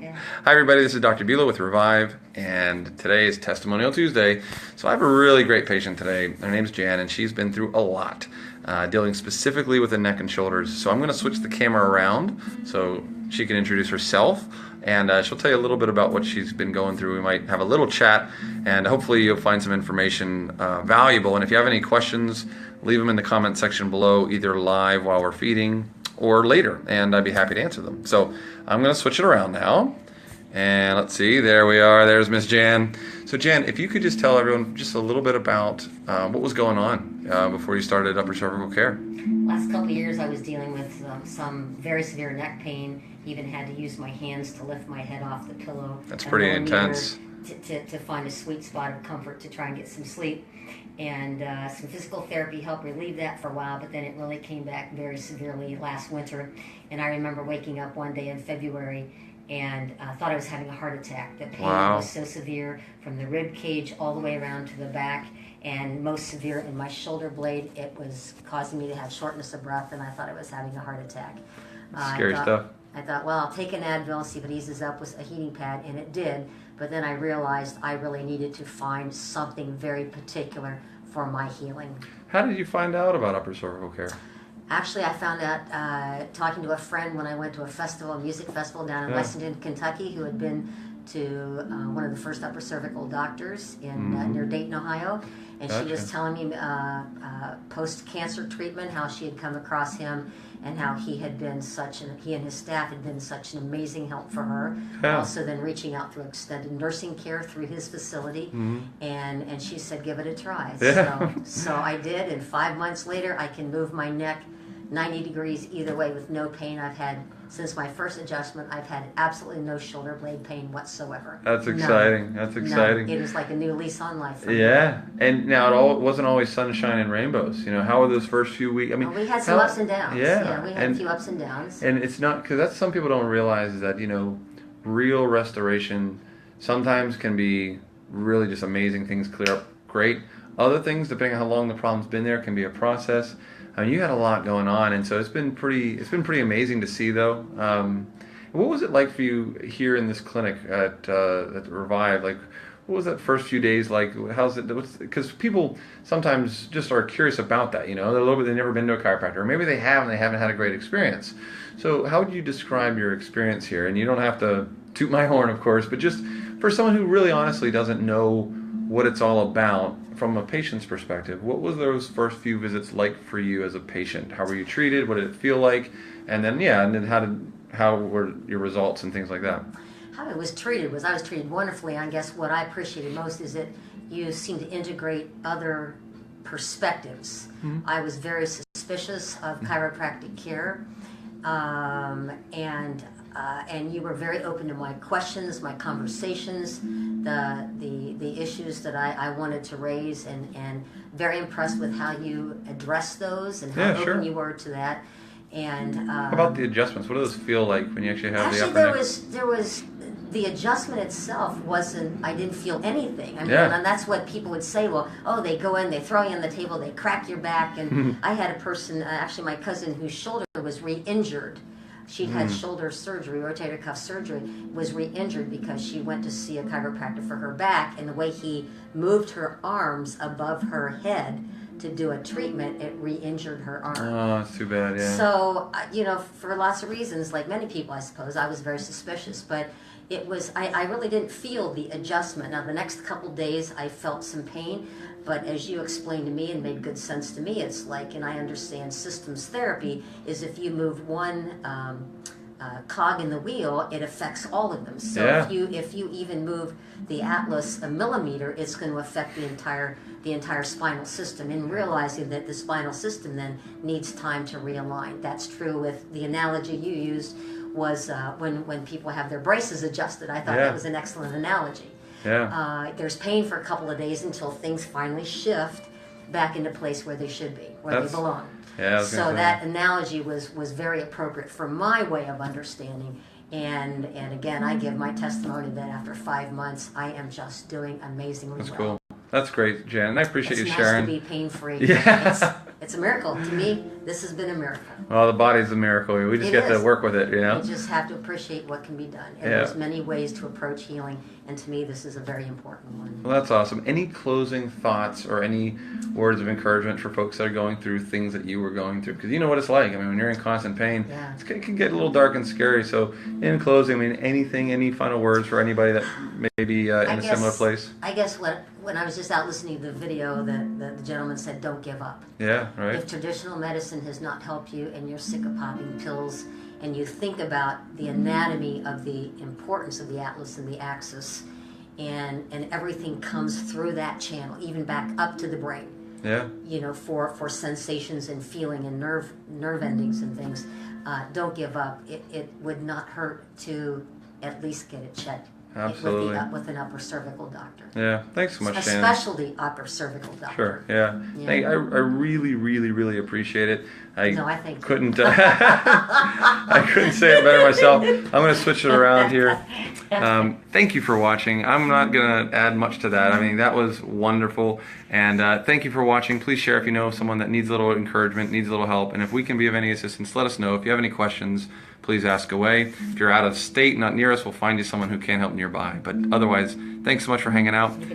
Yeah. Hi everybody, this is Dr. Bulow with Revive, and today is Testimonial Tuesday. So I have a really great patient today. Her name's Jan, and she's been through a lot, dealing specifically with the neck and shoulders. So I'm going to switch the camera around so she can introduce herself, and she'll tell you a little bit about what she's been going through. We might have a little chat, and hopefully you'll find some information valuable. And if you have any questions, leave them in the comment section below, either live while we're feeding or later, and I'd be happy to answer them. So I'm going to switch it around now, and let's see, there we are, there's Miss Jan. So Jan, if you could just tell everyone just a little bit about what was going on before you started upper cervical care. Last couple of years I was dealing with some very severe neck pain, even had to use my hands to lift my head off the pillow. That's pretty intense. To find a sweet spot of comfort to try and get some sleep. And some physical therapy helped relieve that for a while, but then it really came back very severely last winter. And I remember waking up one day in February and thought I was having a heart attack. The pain was so severe from the rib cage all the way around to the back, and most severe in my shoulder blade. It was causing me to have shortness of breath, and I thought I was having a heart attack. Scary stuff. I thought, well, I'll take an Advil and see if it eases up with a heating pad, and it did. But then I realized I really needed to find something very particular for my healing. How did you find out about upper cervical care? Actually, I found out talking to a friend when I went to a music festival down in Lexington, Kentucky, who had been to one of the first upper cervical doctors in near Dayton, Ohio. And she was telling me post-cancer treatment, how she had come across him and how he and his staff had been such an amazing help for her. Also then reaching out through extended nursing care through his facility. And she said, give it a try. So I did, and 5 months later I can move my neck 90 degrees either way with no pain. I've had, since my first adjustment, I've had absolutely no shoulder blade pain whatsoever. That's exciting. That's exciting. It is like a new lease on life for me. Yeah, and now it wasn't always sunshine and rainbows. You know, how were those first few weeks? I mean, we had some ups and downs. Yeah, we had a few ups and downs. And it's not, because that's, some people don't realize, is that, you know, real restoration sometimes can be really just amazing. Things clear up great. Other things, depending on how long the problem's been there, can be a process. I mean, you had a lot going on, and so it's been pretty amazing to see, though. What was it like for you here in this clinic at Revive? Like, what was that first few days like? How's it? Because people sometimes just are curious about that. You know, they've never been to a chiropractor, or maybe they have and they haven't had a great experience. So, how would you describe your experience here? And you don't have to toot my horn, of course, but just for someone who really honestly doesn't know what it's all about from a patient's perspective, what was those first few visits like for you as a patient? How were you treated? What did it feel like? And then how were your results and things like that? How I was treated wonderfully. I guess what I appreciated most is that you seem to integrate other perspectives. I was very suspicious of chiropractic care, and you were very open to my questions, my conversations, the issues that I wanted to raise, and very impressed with how you addressed those and how open you were to that. And how about the adjustments? What do those feel like when you actually have the upper neck? There was the adjustment itself wasn't. I didn't feel anything. I mean, and that's what people would say. Well, they go in, they throw you on the table, they crack your back. And I had a person, actually my cousin, whose shoulder was re-injured. She'd had shoulder surgery, rotator cuff surgery, was re-injured because she went to see a chiropractor for her back, and the way he moved her arms above her head to do a treatment, it re-injured her arm. Oh, that's too bad, yeah. So, for lots of reasons, like many people, I suppose, I was very suspicious, but it was, I really didn't feel the adjustment. Now, the next couple days, I felt some pain, but as you explained to me and made good sense to me, it's like, and I understand systems therapy, is if you move one cog in the wheel, it affects all of them. So if you even move the atlas a millimeter, it's going to affect the entire spinal system. And realizing that the spinal system then needs time to realign. That's true with the analogy you used was when people have their braces adjusted. I thought that was an excellent analogy. There's pain for a couple of days until things finally shift back into place where they should be, where they belong. So that analogy was very appropriate for my way of understanding. And again, I give my testimony that after 5 months, I am just doing amazingly well. That's cool. That's great, Jan. I appreciate you sharing. It's nice to be pain-free. Yeah. It's a miracle to me. This has been a miracle. Well, the body's a miracle. We just get to work with it, you know? You just have to appreciate what can be done. And Yeah. there's many ways to approach healing, and to me, this is a very important one. Well, that's awesome. Any closing thoughts or any words of encouragement for folks that are going through things that you were going through? Because you know what it's like. I mean, when you're in constant pain, it can get a little dark and scary. So, in closing, I mean, any final words for anybody that may be in a similar place? I guess when I was just out listening to the video, the gentleman said, "Don't give up." Yeah, right. If traditional medicine has not helped you and you're sick of popping pills, and you think about the anatomy of the importance of the atlas and the axis, and everything comes through that channel, even back up to the brain. Yeah. You know, for sensations and feeling and nerve endings and things. Don't give up. It would not hurt to at least get it checked. Absolutely. With an upper cervical doctor. Yeah. Thanks so much, Shannon. Especially upper cervical doctor. Sure. Yeah. Hey, I really, really, really appreciate it. I couldn't. I couldn't say it better myself. I'm going to switch it around here. Thank you for watching. I'm not going to add much to that. I mean, that was wonderful. And thank you for watching. Please share if you know someone that needs a little encouragement, needs a little help. And if we can be of any assistance, let us know. If you have any questions, please ask away. If you're out of state, not near us, we'll find you someone who can help nearby. But otherwise, thanks so much for hanging out. You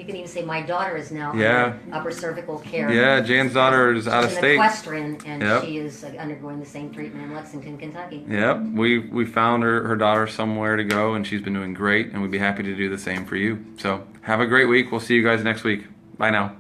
can even say my daughter is now under upper cervical care. Yeah, Jan's daughter is out of state. Equestrian, and she is undergoing the same treatment in Lexington, Kentucky. Yep, we found her daughter somewhere to go, and she's been doing great, and we'd be happy to do the same for you. So have a great week. We'll see you guys next week. Bye now.